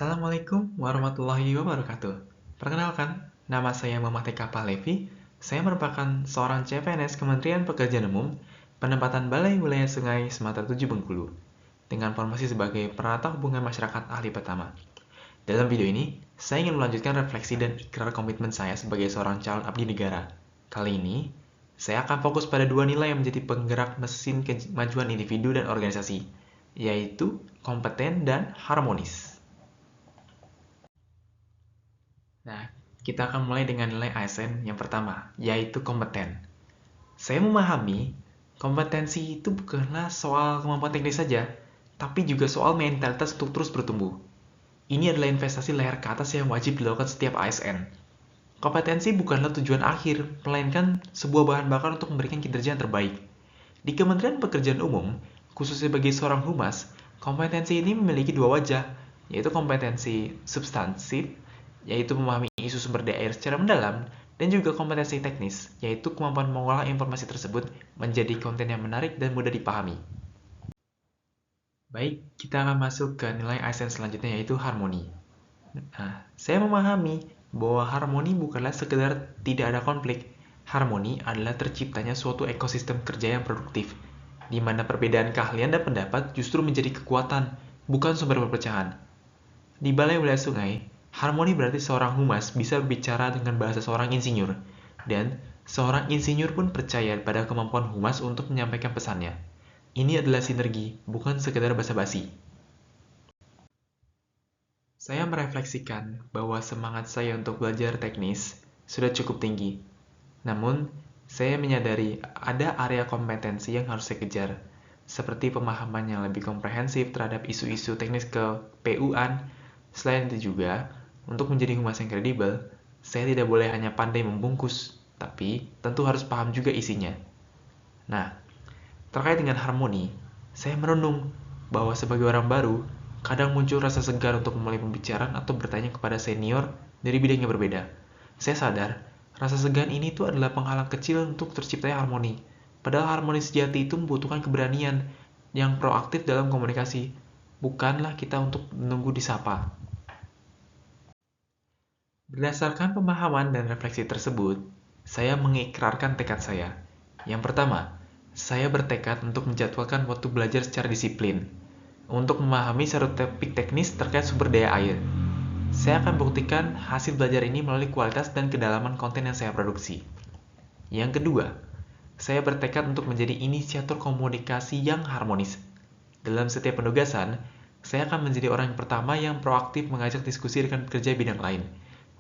Assalamualaikum warahmatullahi wabarakatuh. Perkenalkan, nama saya Muhammad Eka Pahlevi. Saya merupakan seorang CPNS Kementerian Pekerjaan Umum, penempatan Balai Wilayah Sungai Sumatera 7 Bengkulu, dengan formasi sebagai penata hubungan masyarakat ahli pertama. Dalam video ini, saya ingin melanjutkan refleksi dan ikrar komitmen saya sebagai seorang calon abdi negara. Kali ini, saya akan fokus pada dua nilai yang menjadi penggerak mesin kemajuan individu dan organisasi, yaitu kompeten dan harmonis. Nah, kita akan mulai dengan nilai ASN yang pertama, yaitu kompeten. Saya memahami, kompetensi itu bukanlah soal kemampuan teknis saja, tapi juga soal mentalitas untuk terus bertumbuh. Ini adalah investasi layar ke atas yang wajib dilakukan setiap ASN. Kompetensi bukanlah tujuan akhir, melainkan sebuah bahan bakar untuk memberikan kinerja yang terbaik. Di Kementerian Pekerjaan Umum, khususnya bagi seorang humas, kompetensi ini memiliki dua wajah, yaitu kompetensi substansif, yaitu memahami isu sumber daya air secara mendalam, dan juga kompetensi teknis, yaitu kemampuan mengolah informasi tersebut menjadi konten yang menarik dan mudah dipahami. Baik, kita akan masuk ke nilai ASN selanjutnya, yaitu harmoni. Nah, saya memahami bahwa harmoni bukanlah sekedar tidak ada konflik. Harmoni adalah terciptanya suatu ekosistem kerja yang produktif, di mana perbedaan keahlian dan pendapat justru menjadi kekuatan, bukan sumber perpecahan. Di Balai Wilayah Sungai, harmoni berarti seorang humas bisa berbicara dengan bahasa seorang insinyur, dan seorang insinyur pun percaya pada kemampuan humas untuk menyampaikan pesannya. Ini adalah sinergi, bukan sekedar basa-basi. Saya merefleksikan bahwa semangat saya untuk belajar teknis sudah cukup tinggi. Namun, saya menyadari ada area kompetensi yang harus saya kejar, seperti pemahaman yang lebih komprehensif terhadap isu-isu teknis ke PU-an. Selain itu juga, untuk menjadi humas yang kredibel, saya tidak boleh hanya pandai membungkus, tapi tentu harus paham juga isinya. Nah, terkait dengan harmoni, saya merenung bahwa sebagai orang baru, kadang muncul rasa segar untuk memulai pembicaraan atau bertanya kepada senior dari bidang yang berbeda. Saya sadar, rasa segan ini tuh adalah penghalang kecil untuk terciptanya harmoni. Padahal harmoni sejati itu membutuhkan keberanian yang proaktif dalam komunikasi, bukanlah kita untuk menunggu disapa. Berdasarkan pemahaman dan refleksi tersebut, saya mengikrarkan tekad saya. Yang pertama, saya bertekad untuk menjadwalkan waktu belajar secara disiplin, untuk memahami satu topik teknis terkait sumber daya air. Saya akan buktikan hasil belajar ini melalui kualitas dan kedalaman konten yang saya produksi. Yang kedua, saya bertekad untuk menjadi inisiator komunikasi yang harmonis. Dalam setiap penugasan, saya akan menjadi orang yang pertama yang proaktif mengajak diskusi rekan kerja bidang lain,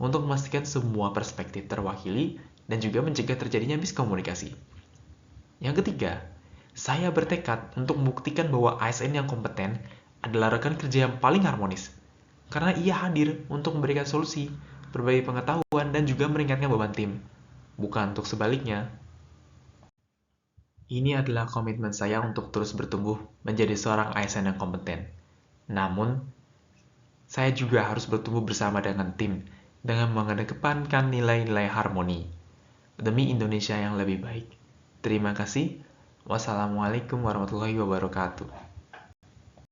untuk memastikan semua perspektif terwakili dan juga mencegah terjadinya miskomunikasi. Yang ketiga, saya bertekad untuk membuktikan bahwa ASN yang kompeten adalah rekan kerja yang paling harmonis, karena ia hadir untuk memberikan solusi, berbagi pengetahuan, dan juga meringankan beban tim, bukan untuk sebaliknya. Ini adalah komitmen saya untuk terus bertumbuh menjadi seorang ASN yang kompeten. Namun, saya juga harus bertumbuh bersama dengan tim, dengan mengedepankan nilai-nilai harmoni demi Indonesia yang lebih baik. Terima kasih. Wassalamualaikum warahmatullahi wabarakatuh.